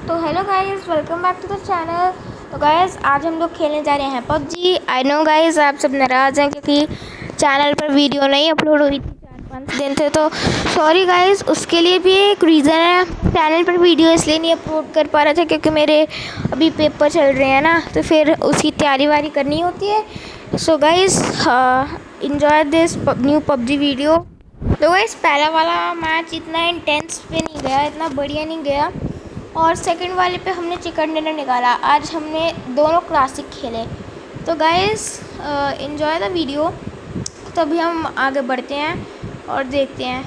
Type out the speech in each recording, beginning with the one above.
तो hello guys, welcome back to the channel. तो guys आज हम लोग खेलने जा रहे हैं पबजी। आई नो गाइस, आप सब नाराज़ हैं क्योंकि चैनल पर वीडियो नहीं अपलोड हुई थी, 4-5 दिन थे। तो सॉरी गाइस, उसके लिए भी एक रीज़न है। चैनल पर वीडियो इसलिए नहीं अपलोड कर पा रहा था क्योंकि मेरे अभी पेपर चल रहे हैं ना, तो फिर उसकी तैयारी वारी करनी होती है। So guys, enjoy this new PUBG video. तो गाइस पहला वाला मैच इतना इंटेंस पे नहीं गया, इतना बढ़िया नहीं गया, और सेकंड वाले पे हमने चिकन डिनर निकाला। आज हमने दोनों क्लासिक खेले। तो गाइस एंजॉय द वीडियो। तभी हम आगे बढ़ते हैं और देखते हैं।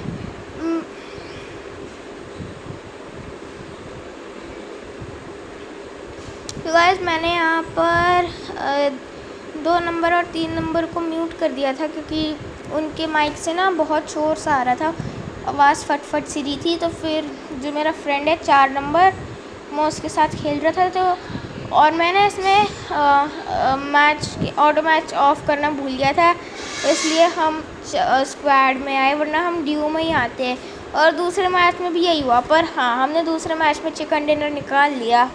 तो गाइस मैंने यहाँ पर 2 नंबर और 3 नंबर को म्यूट कर दिया था क्योंकि उनके माइक से ना बहुत शोर सा आ रहा था, आवाज़ फट फट सी रही थी। तो फिर जो मेरा फ्रेंड है 4 नंबर, मैं उसके साथ खेल रहा था। तो और मैंने इसमें मैच ऑटो मैच ऑफ करना भूल गया था, इसलिए हम स्क्वाड में आए, वरना हम ड्यू में ही आते हैं। और दूसरे मैच में भी यही हुआ, पर हाँ, हमने दूसरे मैच में चिकन डिनर निकाल लिया।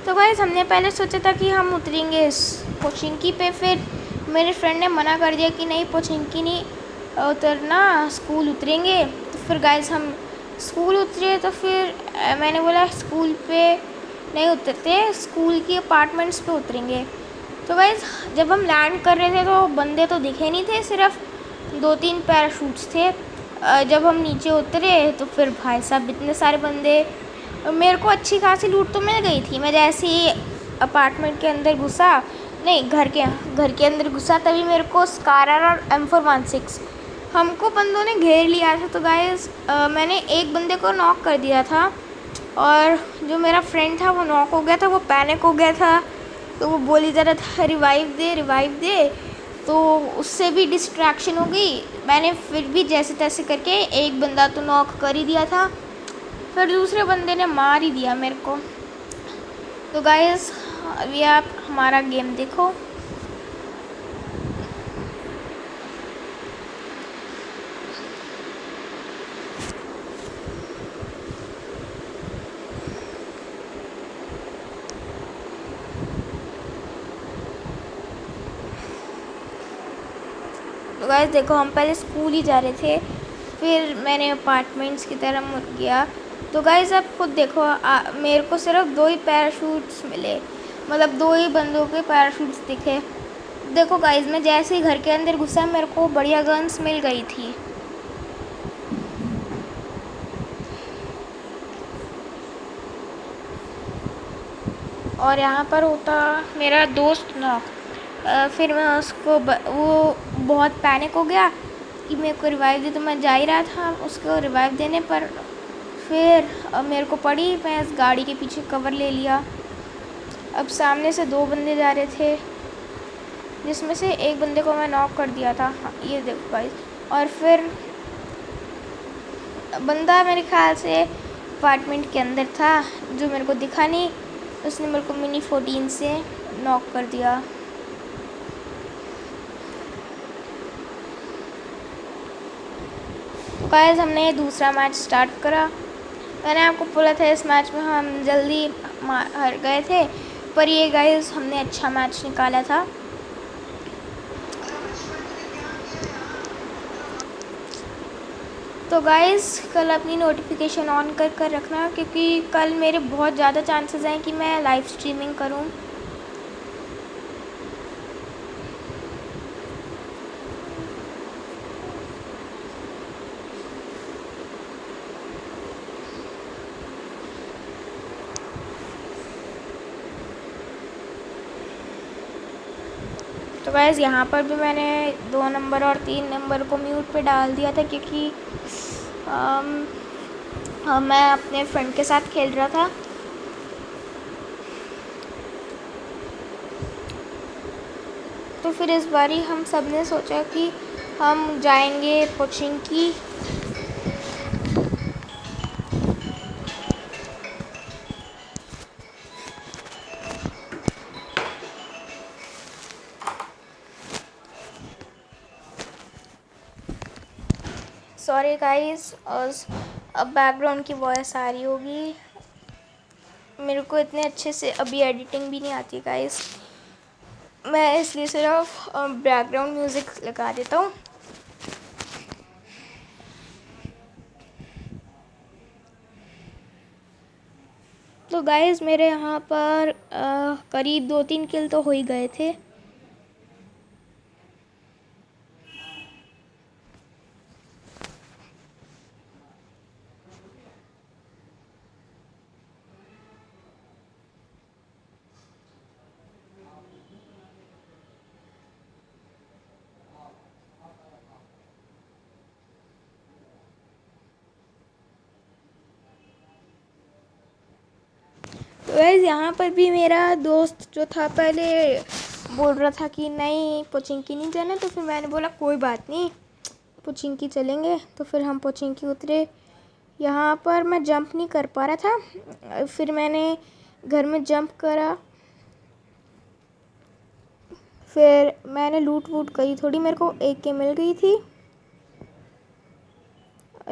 तो गाइस हमने पहले सोचा था कि हम उतरेंगे पोचिंकी पे, फिर मेरे फ्रेंड ने मना कर दिया कि नहीं, पोचिंकी नहीं उतरना, स्कूल उतरेंगे। तो फिर गाइस हम स्कूल उतरे। तो फिर मैंने बोला स्कूल पे नहीं उतरते, स्कूल की अपार्टमेंट्स पे उतरेंगे। तो गाइस जब हम लैंड कर रहे थे तो बंदे तो दिखे नहीं थे, सिर्फ 2-3 पैराशूट्स थे। जब हम नीचे उतरे तो फिर भाई साहब इतने सारे बंदे, मेरे को अच्छी खासी लूट तो मिल गई थी। मैं जैसे ही अपार्टमेंट के अंदर घुसा, नहीं घर के अंदर घुसा, तभी मेरे को स्कारर और M416 हमको बंदों ने घेर लिया था। तो गाइस मैंने एक बंदे को नॉक कर दिया था, और जो मेरा फ्रेंड था वो नॉक हो गया था, वो पैनिक हो गया था। तो वो बोली जा रहा था रिवाइव दे रिवाइव दे। तो उससे भी डिस्ट्रैक्शन हो गई। मैंने फिर भी जैसे तैसे करके एक बंदा तो नॉक कर ही दिया था, फिर दूसरे बंदे ने मार ही दिया मेरे को। तो गाइस अभी आप हमारा गेम देखो। तो गाइस देखो, हम पहले स्कूल ही जा रहे थे, फिर मैंने अपार्टमेंट्स की तरफ मुड़ गया। तो गाइस आप खुद देखो, मेरे को सिर्फ 2 ही पैराशूट्स मिले, मतलब 2 ही बंदों के पैराशूट्स दिखे। देखो गाइस, मैं जैसे ही घर के अंदर घुसा मेरे को बढ़िया गन्स मिल गई थी। और यहाँ पर होता मेरा दोस्त नॉक। फिर मैं उसको वो बहुत पैनिक हो गया कि मेरे को रिवाइव दे, तो मैं जा ही रहा था उसको रिवाइव देने पर। फिर मेरे को पड़ी, मैं इस गाड़ी के पीछे कवर ले लिया। अब सामने से 2 बंदे जा रहे थे, जिसमें से एक बंदे को मैं नॉक कर दिया था। हाँ, ये देखो गाइस। और फिर बंदा मेरे ख्याल से अपार्टमेंट के अंदर था, जो मेरे को दिखा नहीं, उसने मेरे को मिनी 14 से नॉक कर दिया। तो गाइस हमने ये दूसरा मैच स्टार्ट करा। मैंने आपको बोला था इस मैच में हम जल्दी हार गए थे, पर ये गाइस हमने अच्छा मैच निकाला था। तो गाइस कल अपनी नोटिफिकेशन ऑन कर कर रखना, क्योंकि कल मेरे बहुत ज़्यादा चांसेस हैं कि मैं लाइव स्ट्रीमिंग करूं। तो गाइस यहाँ पर भी मैंने 2 नंबर और 3 नंबर को म्यूट पे डाल दिया था, क्योंकि मैं अपने फ्रेंड के साथ खेल रहा था। तो फिर इस बारी हम सब ने सोचा कि हम जाएंगे पोचिंकी। सॉरी गाइस, अब बैकग्राउंड की वॉइस आ रही होगी। मेरे को इतने अच्छे से अभी एडिटिंग भी नहीं आती गाइस, मैं इसलिए सिर्फ बैकग्राउंड म्यूज़िक लगा देता हूँ। तो गाइस मेरे यहाँ पर करीब 2-3 किल तो हो ही गए थे। तो गाइस यहाँ पर भी मेरा दोस्त जो था पहले बोल रहा था कि नहीं पोचिंकी नहीं जाना, तो फिर मैंने बोला कोई बात नहीं पोचिंकी चलेंगे। तो फिर हम पोचिंकी उतरे। यहाँ पर मैं जंप नहीं कर पा रहा था, फिर मैंने घर में जंप करा, फिर मैंने लूट वूट करी थोड़ी, मेरे को AK मिल गई थी,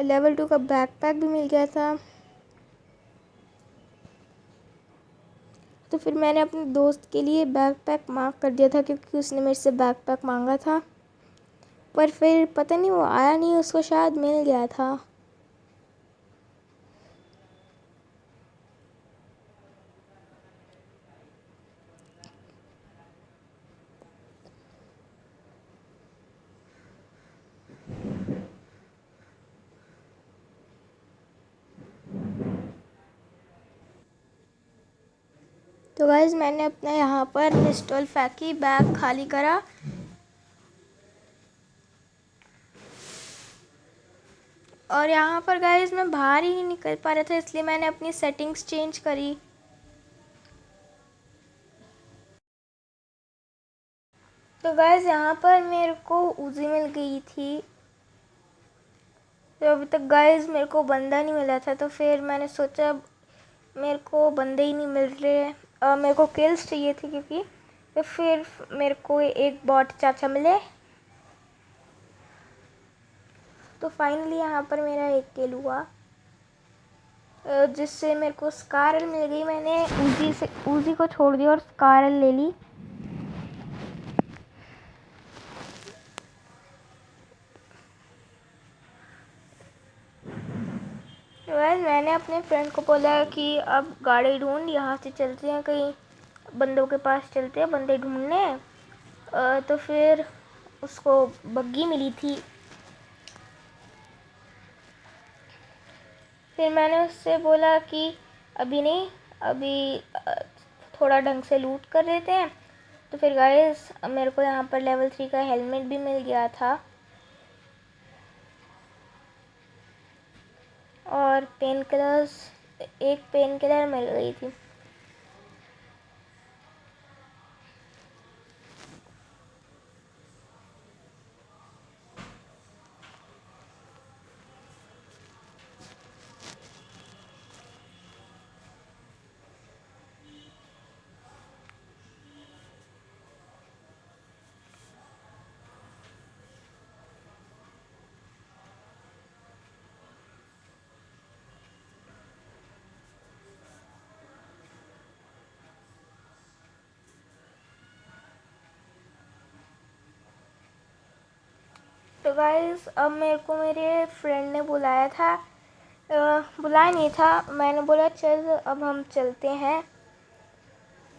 लेवल 2 का बैकपैक भी मिल गया था। तो फिर मैंने अपने दोस्त के लिए बैकपैक मांग कर दिया था क्योंकि उसने मेरे से बैकपैक मांगा था, पर फिर पता नहीं वो आया नहीं, उसको शायद मिल गया था। तो गाइस मैंने अपना यहाँ पर पिस्टल फेंकी, बैग खाली करा, और यहाँ पर गाइस मैं बाहर ही नहीं निकल पा रहा था, इसलिए मैंने अपनी सेटिंग्स चेंज करी। तो गाइस यहाँ पर मेरे को उजी मिल गई थी। तो अभी तक गाइस मेरे को बंदा नहीं मिला था, तो फिर मैंने सोचा मेरे को बंदे ही नहीं मिल रहे, मेरे को किल्स चाहिए थी क्योंकि, तो फिर मेरे को एक बॉट चाचा मिले। तो फाइनली यहाँ पर मेरा एक किल हुआ, जिससे मेरे को स्कारल मिल गई। मैंने उजी को छोड़ दिया और स्कारल ले ली। तो मैंने अपने फ्रेंड को बोला कि अब गाड़ी ढूंढ, यहाँ से चलते हैं कहीं बंदों के पास, चलते हैं बंदे ढूंढने। तो फिर उसको बग्गी मिली थी। फिर मैंने उससे बोला कि अभी नहीं, अभी थोड़ा ढंग से लूट कर लेते हैं। तो फिर गाइस मेरे को यहाँ पर लेवल 3 का हेलमेट भी मिल गया था, और पेन किलर्स, एक पेन किलर मिल गई थी। तो गाइस अब मेरे को मेरे फ्रेंड ने बुलाया था, बुलाया नहीं था, मैंने बोला चल अब हम चलते हैं।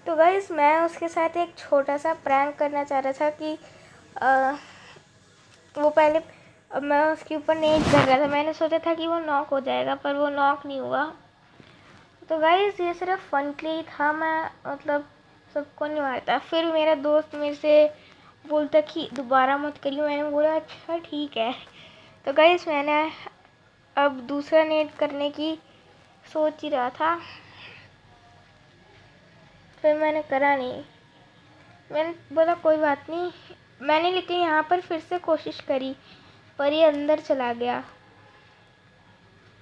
तो गाइस मैं उसके साथ एक छोटा सा प्रैंक करना चाह रहा था कि वो पहले, अब मैं उसके ऊपर नेट कर रहा था, मैंने सोचा था कि वो नॉक हो जाएगा, पर वो नॉक नहीं हुआ। तो गाइस ये सिर्फ फन के लिए था, मैं मतलब सबको नहीं मारता। फिर मेरा दोस्त मेरे से बोलता कि दोबारा मत करियो, मैंने बोला अच्छा ठीक है। तो गाइस मैंने अब दूसरा नेट करने की सोच ही रहा था, फिर मैंने करा नहीं। मैंने बोला कोई बात नहीं, मैंने लेकिन यहाँ पर फिर से कोशिश करी, पर ये अंदर चला गया,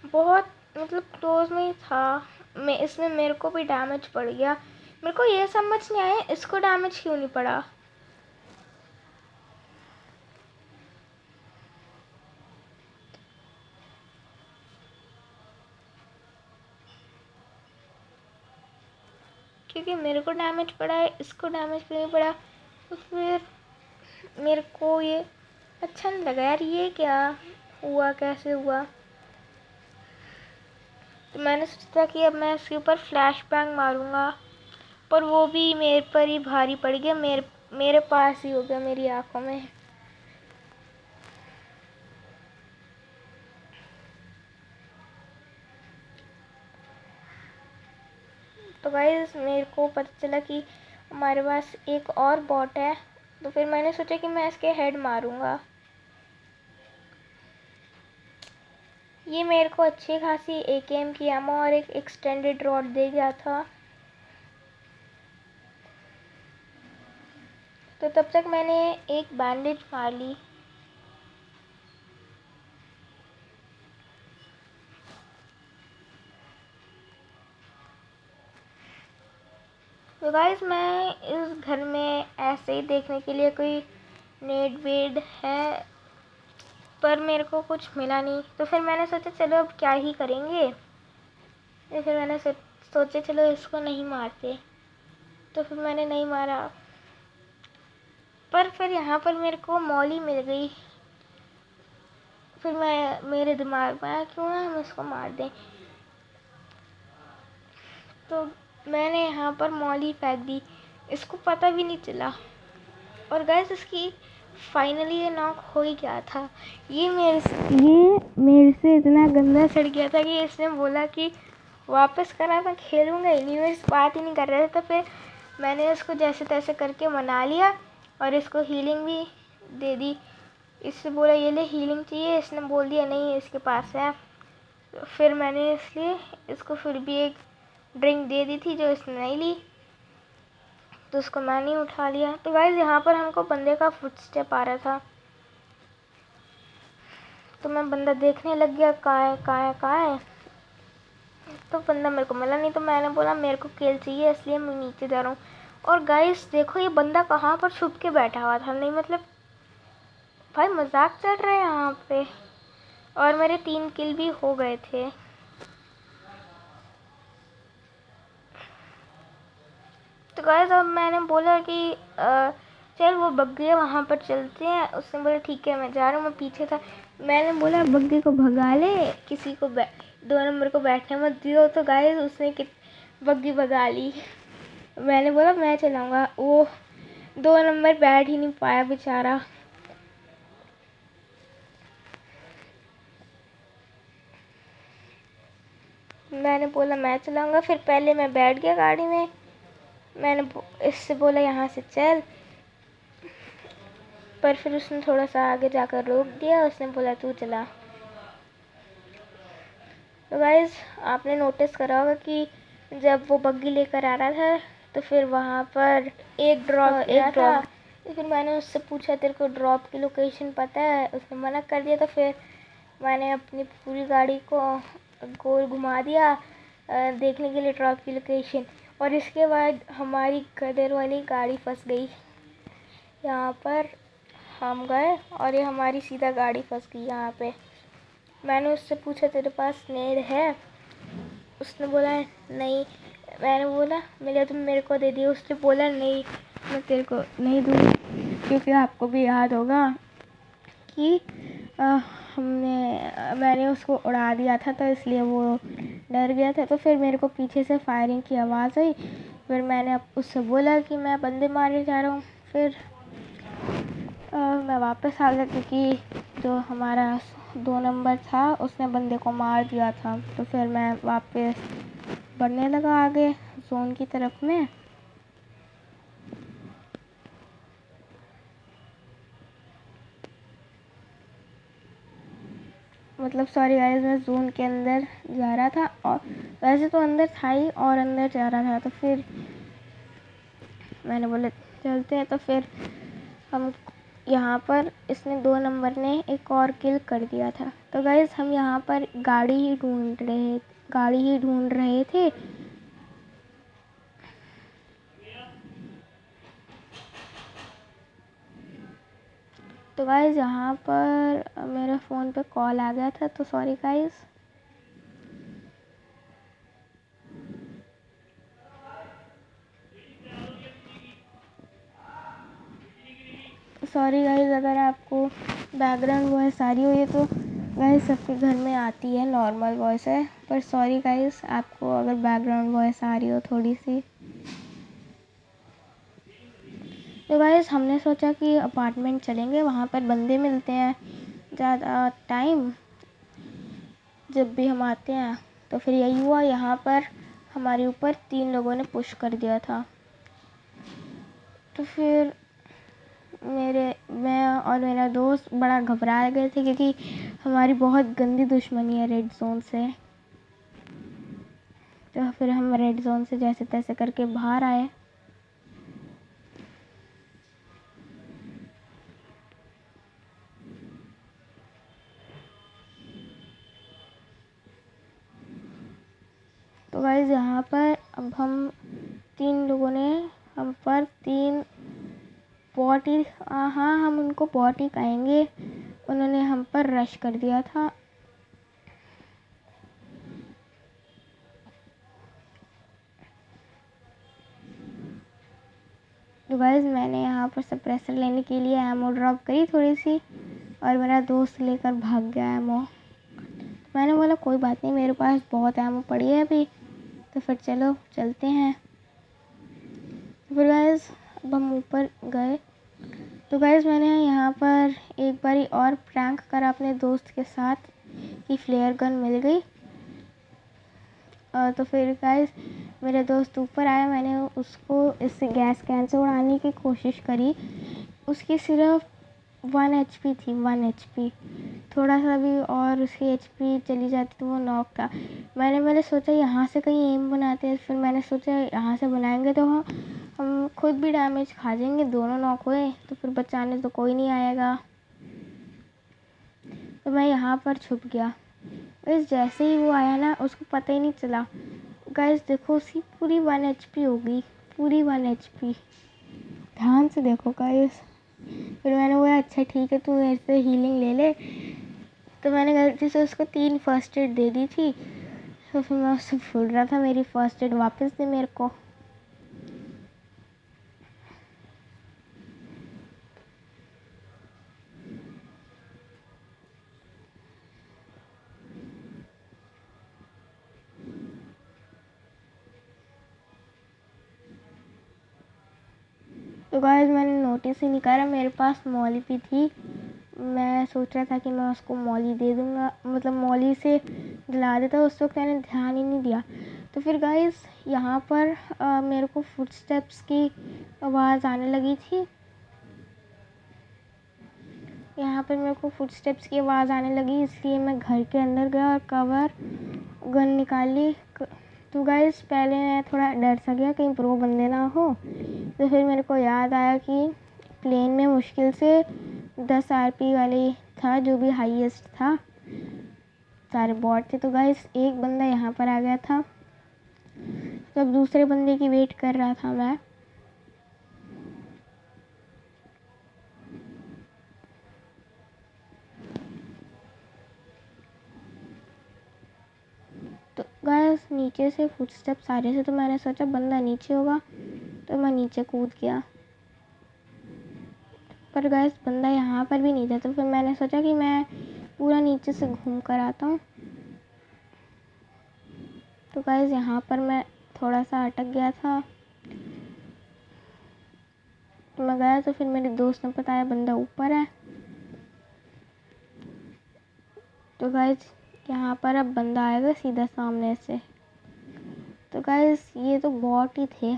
बहुत मतलब क्लोज में ही था। मैं इसमें मेरे को भी डैमेज पड़ गया, मेरे को ये समझ नहीं आया इसको डैमेज क्यों नहीं पड़ा। क्योंकि मेरे को डैमेज पड़ा है, इसको डैमेज नहीं पड़ा। तो फिर मेरे को ये अच्छा नहीं लगा यार, ये क्या हुआ, कैसे हुआ। तो मैंने सोचा कि अब मैं इसके ऊपर फ्लैश बैंग मारूंगा, पर वो भी मेरे पर ही भारी पड़ गया, मेरे पास ही हो गया, मेरी आंखों में। तो गाइस मेरे को पता चला कि हमारे पास एक और बॉट है, तो फिर मैंने सोचा कि मैं इसके हेड मारूंगा। ये मेरे को अच्छी खासी AKM की एमो और एक एक्सटेंडेड रॉड दे गया था। तो तब तक मैंने एक बैंडेज मार ली। तो गाइस मैं इस घर में ऐसे ही देखने के लिए कोई नेट बेड है, पर मेरे को कुछ मिला नहीं। तो फिर मैंने सोचा चलो अब क्या ही करेंगे, तो फिर मैंने सोचा चलो इसको नहीं मारते। तो फिर मैंने नहीं मारा, पर फिर यहाँ पर मेरे को मॉली मिल गई। फिर मेरे दिमाग में आया क्यों ना हम इसको मार दें। तो मैंने यहाँ पर मॉली फेंक दी, इसको पता भी नहीं चला। और गैस इसकी फाइनली ये नॉक हो ही गया था। ये मेरे से इतना गंदा सड़ गया था कि इसने बोला कि वापस करा, मैं खेलूँगा ही नहीं। मैं इस बात ही नहीं कर रहा था। तो फिर मैंने इसको जैसे तैसे करके मना लिया और इसको हीलिंग भी दे दी। इससे बोला ये ले हीलिंग चाहिए, इसने बोल दिया नहीं इसके पास है। तो फिर मैंने इसलिए इसको फिर भी एक ड्रिंक दे दी थी जो इसने नहीं ली, तो उसको मैंने उठा लिया। तो गाइस यहाँ पर हमको बंदे का फुटस्टेप आ रहा था, तो मैं बंदा देखने लग गया कहाँ है कहाँ है कहाँ है। तो बंदा मेरे को मिला नहीं, तो मैंने बोला मेरे को किल चाहिए, इसलिए मैं नीचे जा रहा हूँ। और गाइस देखो ये बंदा कहाँ पर छुप के बैठा हुआ था। नहीं मतलब भाई मजाक चल रहा है यहाँ पे। और मेरे 3 किल भी हो गए थे। तो गाइस अब मैंने बोला कि चल वो बग्गी है वहाँ पर चलते हैं। उसने बोला ठीक है मैं जा रहा हूँ, मैं पीछे था। मैंने बोला बग्गी को भगा ले, किसी को 2 नंबर को बैठने मत दियो। तो गाइस उसने बग्गी भगा ली। मैंने बोला मैं चलाऊँगा, वो 2 नंबर बैठ ही नहीं पाया बेचारा। मैंने बोला मैं चलाऊँगा, फिर पहले मैं बैठ गया गाड़ी में। मैंने इससे बोला यहाँ से चल, पर फिर उसने थोड़ा सा आगे जाकर रोक दिया। उसने बोला तू चला। तो गाइस आपने नोटिस करा होगा कि जब वो बग्गी लेकर आ रहा था तो फिर वहाँ पर एक ड्रॉप था। फिर मैंने उससे पूछा तेरे को ड्रॉप की लोकेशन पता है, उसने मना कर दिया। तो फिर मैंने अपनी पूरी गाड़ी को गोल घुमा दिया देखने के लिए ड्रॉप की लोकेशन। और इसके बाद हमारी गदर वाली गाड़ी फंस गई। यहाँ पर हम गए और ये हमारी सीधा गाड़ी फंस गई यहाँ पे। मैंने उससे पूछा तेरे पास नेड है, उसने बोला नहीं। मैंने बोला मिले तुम मेरे को दे दिया। उसने बोला नहीं मैं तेरे को नहीं दूँगी, क्योंकि आपको भी याद होगा कि मैंने उसको उड़ा दिया था, तो इसलिए वो डर गया था। तो फिर मेरे को पीछे से फायरिंग की आवाज़ आई। फिर मैंने उससे बोला कि मैं बंदे मारने जा रहा हूँ। फिर मैं वापस आ गया, क्योंकि जो हमारा 2 नंबर था उसने बंदे को मार दिया था। तो फिर मैं वापस बढ़ने लगा आगे जोन की तरफ में। मतलब सॉरी गाइस, मैं जोन के अंदर जा रहा था, और वैसे तो अंदर था ही और अंदर जा रहा था। तो फिर मैंने बोला चलते हैं। तो फिर हम यहाँ पर इसने 2 नंबर ने एक और किल कर दिया था। तो गाइस हम यहाँ पर गाड़ी ही ढूंढ रहे थे। तो गाइस यहाँ पर मेरे फ़ोन पे कॉल आ गया था, तो सॉरी गाइस। सॉरी गाइस अगर आपको बैकग्राउंड वॉइस आ रही हो, ये तो गाइस सबके घर में आती है, नॉर्मल वॉइस है। पर सॉरी गाइस आपको अगर बैकग्राउंड वॉइस आ रही हो थोड़ी सी। तो गाइस हमने सोचा कि अपार्टमेंट चलेंगे, वहाँ पर बंदे मिलते हैं ज़्यादा टाइम जब भी हम आते हैं। तो फिर यही हुआ, यहाँ पर हमारे ऊपर 3 लोगों ने पुश कर दिया था। तो फिर मैं और मेरा दोस्त बड़ा घबरा गए थे क्योंकि हमारी बहुत गंदी दुश्मनी है रेड जोन से। तो फिर हम रेड जोन से जैसे तैसे करके बाहर आए। तो गाइस यहाँ पर अब हम 3 लोगों ने हम पर 3 बॉट ही, हाँ हम उनको बॉट ही कहेंगे, उन्होंने हम पर रश कर दिया था। तो गाइस मैंने यहाँ पर सप्रेसर लेने के लिए एमो ड्रॉप करी थोड़ी सी, और मेरा दोस्त लेकर भाग गया एमो। मैंने बोला कोई बात नहीं, मेरे पास बहुत एमो पड़ी है अभी, तो फिर चलो चलते हैं। तो फिर गाइस अब हम ऊपर गए। तो गाइस मैंने यहाँ पर एक बारी और प्रैंक करा अपने दोस्त के साथ कि फ्लेयर गन मिल गई। तो फिर गाइस मेरे दोस्त ऊपर आया, मैंने उसको इस गैस कैन से उड़ाने की कोशिश करी। उसकी सिर्फ 1 HP थी, 1 HP। थोड़ा सा भी और उसकी HP चली जाती तो वो नॉक था। मैंने सोचा यहाँ से कहीं एम बनाते हैं, फिर मैंने सोचा यहाँ से बनाएंगे तो हम खुद भी डैमेज खा जाएंगे, दोनों नॉक हुए तो फिर बचाने तो कोई नहीं आएगा। तो मैं यहाँ पर छुप गया। बस जैसे ही वो आया ना, उसको पता ही नहीं चला। गाइस देखो उसकी पूरी 1 HP हो गई, पूरी 1 HP। ध्यान से देखो गाइस। फिर मैंने बोला अच्छा ठीक है, तू मेरे से हीलिंग ले ले। तो मैंने गलती से उसको 3 फर्स्ट एड दे दी थी। तो फिर मैं उससे भूल रहा था मेरी फर्स्ट एड वापस दे मेरे को। तो गाइस मैंने नोटिस ही नहीं करा, मेरे पास मॉली भी थी। मैं सोच रहा था कि मैं उसको मॉली दे दूँगा, मतलब मॉली से दिला देता। उस वक्त मैंने ध्यान ही नहीं दिया। तो फिर गाइस यहाँ पर मेरे को फुटस्टेप्स की आवाज़ आने लगी थी। यहाँ पर मेरे को फुटस्टेप्स की आवाज़ आने लगी, इसलिए मैं घर के अंदर गया और कवर गन निकाली। तो गाइस पहले मैं थोड़ा डर सा गया कहीं प्रो बंदे ना हो। तो फिर मेरे को याद आया कि प्लेन में मुश्किल से 10 RP वाली था जो भी हाईएस्ट था, सारे बॉट थे। तो गाइस एक बंदा यहाँ पर आ गया था, तो अब दूसरे बंदे की वेट कर रहा था मैं। तो गाइस नीचे से फुटस्टेप्स आ रहे थे, तो मैंने सोचा बंदा नीचे होगा, तो मैं नीचे कूद गया। पर गाइस बंदा यहाँ पर भी नहीं था, तो फिर मैंने सोचा कि मैं पूरा नीचे से घूम कर आता हूँ। तो गाइस यहाँ पर मैं थोड़ा सा अटक गया था, तो मैं गया तो फिर मेरे दोस्त ने बताया बंदा ऊपर है। तो गाइस यहाँ पर अब बंदा आएगा सीधा सामने से। तो गाइस ये तो बॉट ही थे।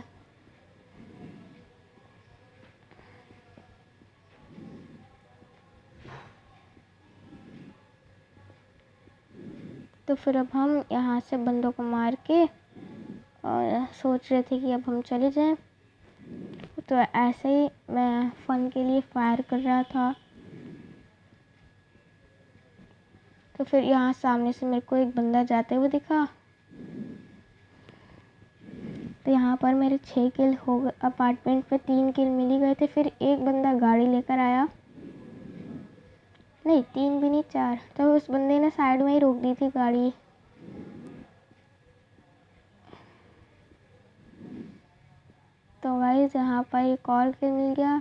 तो फिर अब हम यहाँ से बंदों को मार के और सोच रहे थे कि अब हम चले जाएं। तो ऐसे ही मैं फ़न के लिए फायर कर रहा था। तो फिर यहाँ सामने से मेरे को एक बंदा जाते हुए दिखा। तो यहाँ पर मेरे 6 किल हो गए, अपार्टमेंट पे 3 किल मिल ही गए थे। फिर एक बंदा गाड़ी लेकर आया, नहीं 3 भी नहीं 4। तो उस बंदे ने साइड में ही रोक दी थी गाड़ी। तो गाइस यहाँ पर एक और किल मिल गया।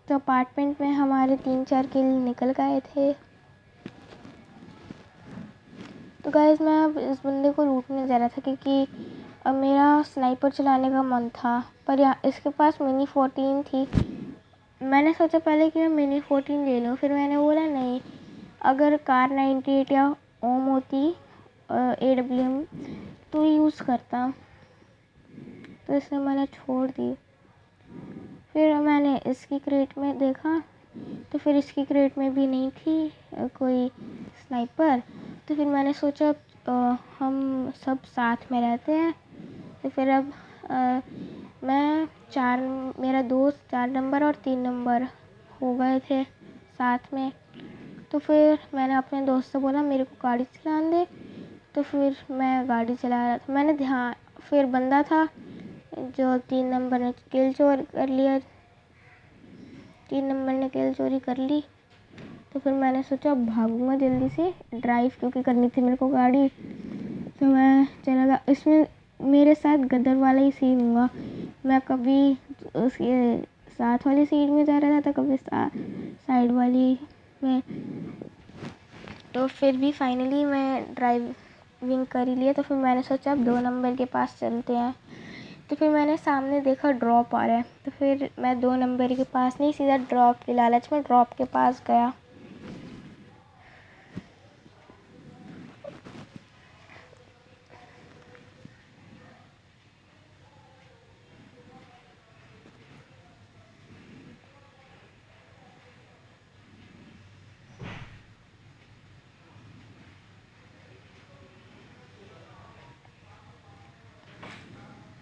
तो अपार्टमेंट में हमारे 3-4 किल निकल गए थे। तो गाइस मैं अब इस बंदे को लूटने जा रहा था क्योंकि अब मेरा स्नाइपर चलाने का मन था, पर यहाँ इसके पास मिनी 14 थी। मैंने सोचा पहले कि मैं मिनी 14 ले लूँ, फिर मैंने बोला नहीं, अगर कार 98 या ओम होती AWM तो यूज़ करता, तो इसने मैंने छोड़ दी। फिर मैंने इसकी क्रेट में देखा, तो फिर इसकी क्रेट में भी नहीं थी कोई स्नाइपर। तो फिर मैंने सोचा हम सब साथ में रहते हैं, तो फिर अब मेरा दोस्त 4 नंबर और 3 नंबर हो गए थे साथ में। तो फिर मैंने अपने दोस्त से बोला मेरे को गाड़ी चलाने दे, तो फिर मैं गाड़ी चला रहा था। मैंने ध्यान, फिर बंदा था जो 3 नंबर ने किल चोरी कर लिया, 3 नंबर ने किल चोरी कर ली। तो फिर मैंने सोचा भागूंगा जल्दी से, ड्राइव क्योंकि करनी थी मेरे को गाड़ी। तो मैं चला गया। इसमें मेरे साथ गदर वाला ही सीन हुआ, मैं कभी उसके साथ वाली सीट में जा रहा था, कभी साइड वाली में। तो फिर भी फाइनली मैं ड्राइविंग कर ही लिया। तो फिर मैंने सोचा अब 2 नंबर के पास चलते हैं। तो फिर मैंने सामने देखा ड्रॉप आ रहा है, तो फिर मैं 2 नंबर के पास नहीं, सीधा ड्रॉप के लालच में ड्रॉप के पास गया।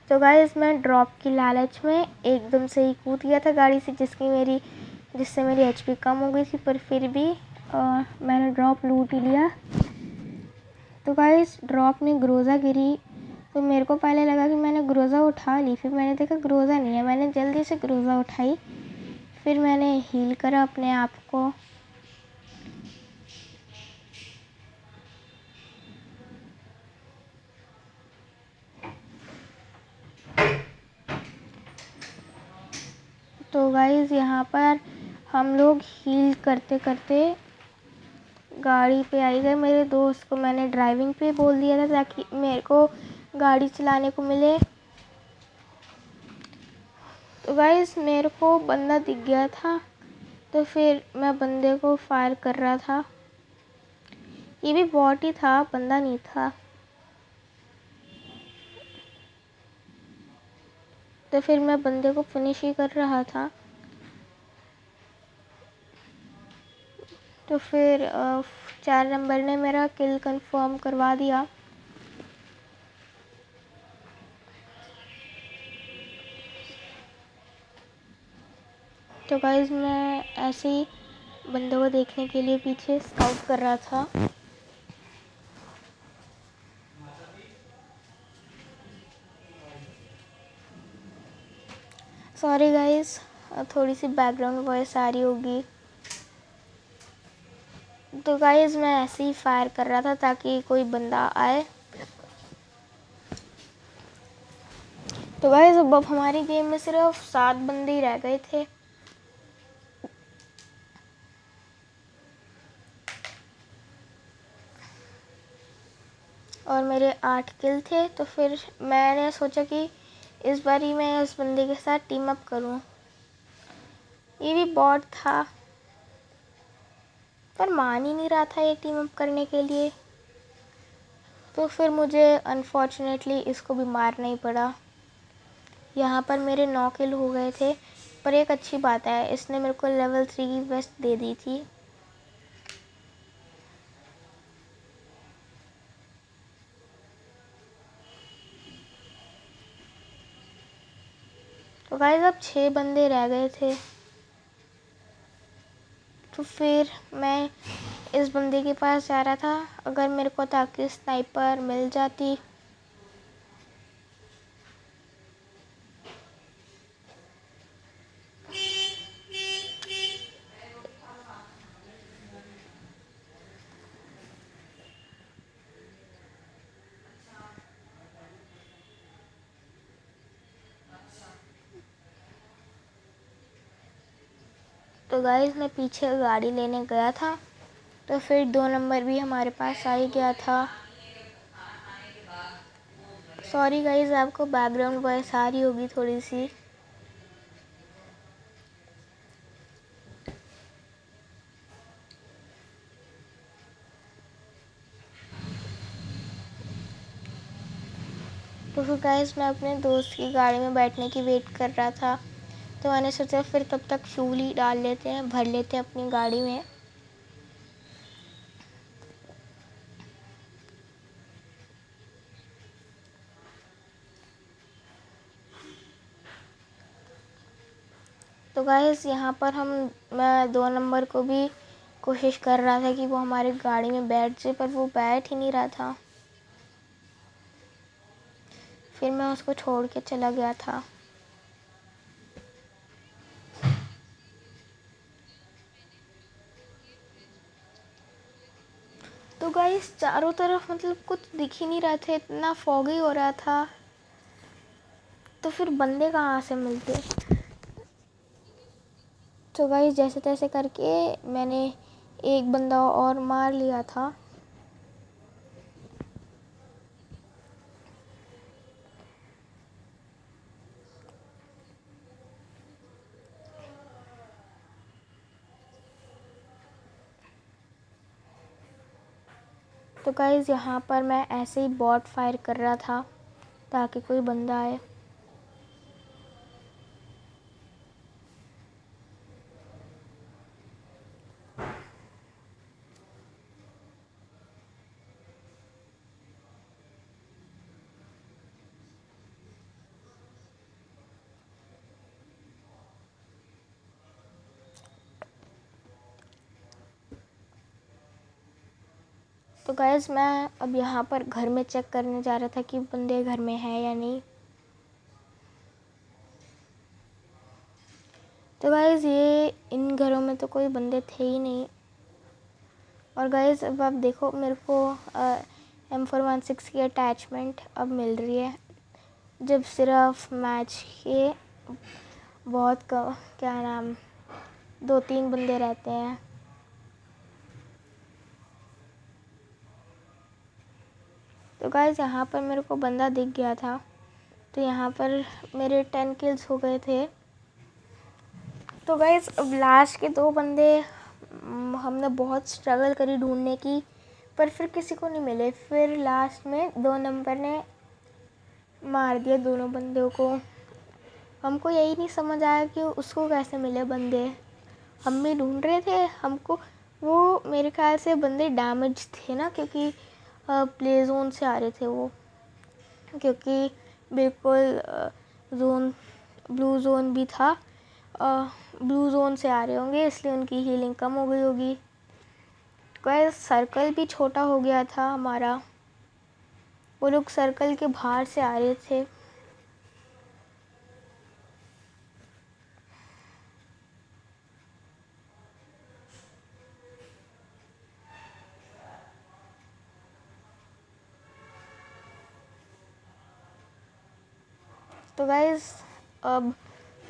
तो गाइस मैं ड्रॉप की लालच में एकदम से ही कूद गया था गाड़ी से, जिससे मेरी HP कम हो गई थी, पर फिर भी मैंने ड्रॉप लूट ही लिया। तो गाइस ड्रॉप में ग्रोज़ा गिरी, तो मेरे को पहले लगा कि मैंने ग्रोज़ा उठा ली, फिर मैंने देखा ग्रोज़ा नहीं है। मैंने जल्दी से ग्रोज़ा उठाई, फिर मैंने हील करा अपने आप को। तो गाइस यहाँ पर हम लोग हील करते करते गाड़ी पे आई गए। मेरे दोस्त को मैंने ड्राइविंग पे बोल दिया था ताकि मेरे को गाड़ी चलाने को मिले। तो गाइस मेरे को बंदा दिख गया था, तो फिर मैं बंदे को फायर कर रहा था। ये भी बॉट ही था, बंदा नहीं था। तो फिर मैं बंदे को फिनिश ही कर रहा था। तो फिर 4 नंबर ने मेरा किल कंफर्म करवा दिया। तो गाइस मैं ऐसे ही बंदों को देखने के लिए पीछे स्काउट कर रहा था। सॉरी गाइस, थोड़ी सी बैकग्राउंड वॉइस आ रही होगी। तो गाइस मैं ऐसे ही फायर कर रहा था ताकि कोई बंदा आए। तो गाइस अब हमारी गेम में सिर्फ 7 बंदे ही रह गए थे। और मेरे 8 किल थे। तो फिर मैंने सोचा कि इस बार ही मैं उस बंदे के साथ टीम अप करूं। ये भी बॉट था, पर मान ही नहीं रहा था ये टीम अप करने के लिए। तो फिर मुझे अनफॉर्चुनेटली इसको भी मारना ही पड़ा। यहाँ पर मेरे 9 किल हो गए थे, पर एक अच्छी बात है, इसने मेरे को लेवल 3 की वेस्ट दे दी थी। तो गाइस अब 6 बंदे रह गए थे। तो फिर मैं इस बंदे के पास जा रहा था, अगर मेरे को ताकि स्नाइपर मिल जाती। तो गाइस मैं पीछे गाड़ी लेने गया था, तो फिर 2 नंबर भी हमारे पास आ ही गया था। सॉरी गाइस, आपको बैकग्राउंड वॉइस आ रही होगी थोड़ी सी। तो फिर गाइस मैं अपने दोस्त की गाड़ी में बैठने की वेट कर रहा था, तो मैंने सोचा फिर तब तक फ्यूल ही डाल लेते हैं, भर लेते हैं अपनी गाड़ी में। तो गाइस यहाँ पर मैं 2 नंबर को भी कोशिश कर रहा था कि वो हमारी गाड़ी में बैठ जाए, पर वो बैठ ही नहीं रहा था। फिर मैं उसको छोड़ के चला गया था। तो गाइस चारों तरफ मतलब कुछ दिख ही नहीं रहा था, इतना फॉगी हो रहा था, तो फिर बंदे कहाँ से मिलते। तो गाइस जैसे तैसे करके मैंने एक बंदा और मार लिया था। तो गाइस यहाँ पर मैं ऐसे ही बॉट फायर कर रहा था ताकि कोई बंदा आए। तो गाइस मैं अब यहाँ पर घर में चेक करने जा रहा था कि बंदे घर में हैं या नहीं। तो गाइस ये इन घरों में तो कोई बंदे थे ही नहीं। और गाइस अब आप देखो, मेरे को M416 की अटैचमेंट अब मिल रही है जब सिर्फ मैच के बहुत क्या नाम 2-3 बंदे रहते हैं। तो गाइस यहाँ पर मेरे को बंदा दिख गया था, तो यहाँ पर मेरे 10 किल्स हो गए थे। तो गाइस अब लास्ट के 2 बंदे हमने बहुत स्ट्रगल करी ढूंढने की, पर फिर किसी को नहीं मिले। फिर लास्ट में 2 नंबर ने मार दिया दोनों बंदों को। हमको यही नहीं समझ आया कि उसको कैसे मिले बंदे। हम भी ढूंढ रहे थे, हमको वो मेरे ख्याल से बंदे डैमेज थे ना, क्योंकि प्ले जोन से आ रहे थे वो, क्योंकि बिल्कुल ब्लू जोन भी था। ब्लू जोन से आ रहे होंगे, इसलिए उनकी हीलिंग कम हो गई होगी। गाइस सर्कल भी छोटा हो गया था हमारा, वो लोग सर्कल के बाहर से आ रहे थे। तो गाइस अब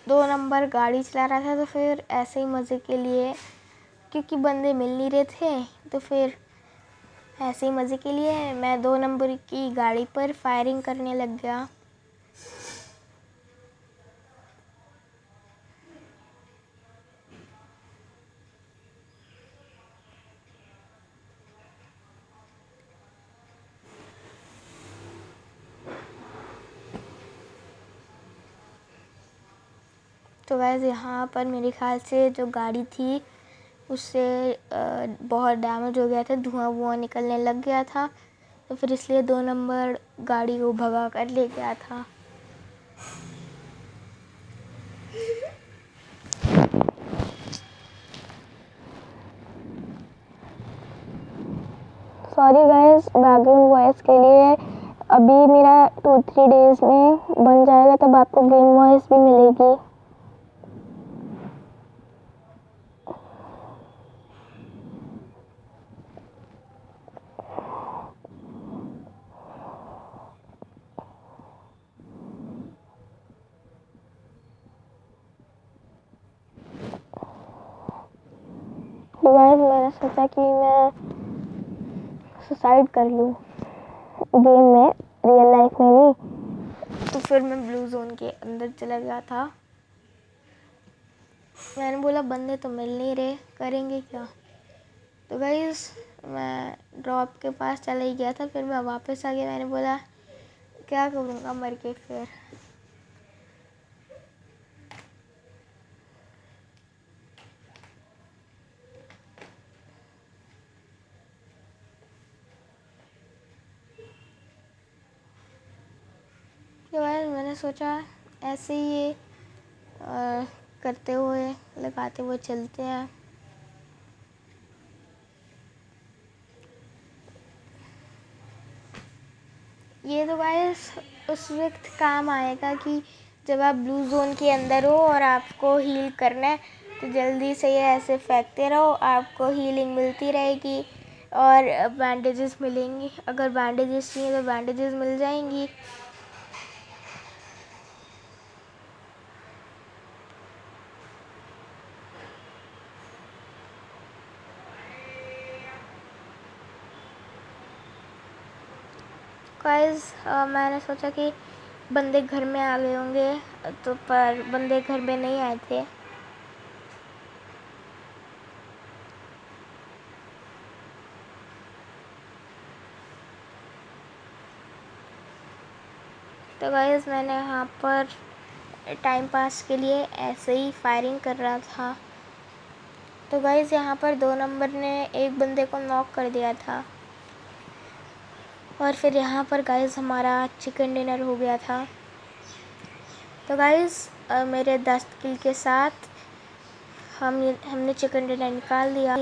2 नंबर गाड़ी चला रहा था, तो फिर ऐसे ही मज़े के लिए, क्योंकि बंदे मिल नहीं रहे थे, तो फिर ऐसे ही मज़े के लिए मैं 2 नंबर की गाड़ी पर फायरिंग करने लग गया। तो गाइस यहाँ पर मेरे ख्याल से जो गाड़ी थी उससे बहुत डैमेज हो गया था, धुआं वुआं निकलने लग गया था, तो फिर इसलिए 2 नंबर गाड़ी को भगा कर ले गया था। सॉरी गाइस बैकग्राउंड वॉइस के लिए। अभी मेरा 2-3 डेज में बन जाएगा, तब आपको गेम वॉइस भी मिलेगी। तो गाइस मैंने सोचा कि मैं सुसाइड कर लूँ गेम में, रियल लाइफ में नहीं। तो फिर मैं ब्लू जोन के अंदर चला गया था। मैंने बोला बंदे तो मिल नहीं रहे, करेंगे क्या। तो गाइस मैं ड्रॉप के पास चला ही गया था। फिर मैं वापस आ गया। मैंने बोला क्या करूँगा मर के फिर। तो गाइस मैंने सोचा ऐसे ही ये करते हुए लगाते हुए चलते हैं। ये तो गाइस उस वक्त काम आएगा कि जब आप ब्लू जोन के अंदर हो और आपको हील करना है, तो जल्दी से ये ऐसे फेंकते रहो, आपको हीलिंग मिलती रहेगी और बैंडेजेस मिलेंगी। अगर बैंडेजेस चाहिए तो बैंडेजेस मिल जाएंगी। गाइस मैंने सोचा कि बंदे घर में आ गए होंगे, तो पर बंदे घर में नहीं आए थे। तो गाइस मैंने यहाँ पर टाइम पास के लिए ऐसे ही फायरिंग कर रहा था। तो गाइस यहाँ पर 2 नंबर ने एक बंदे को नॉक कर दिया था और फिर यहाँ पर गाइस हमारा चिकन डिनर हो गया था। तो गाइस मेरे 10 किल के साथ हमने चिकन डिनर निकाल दिया।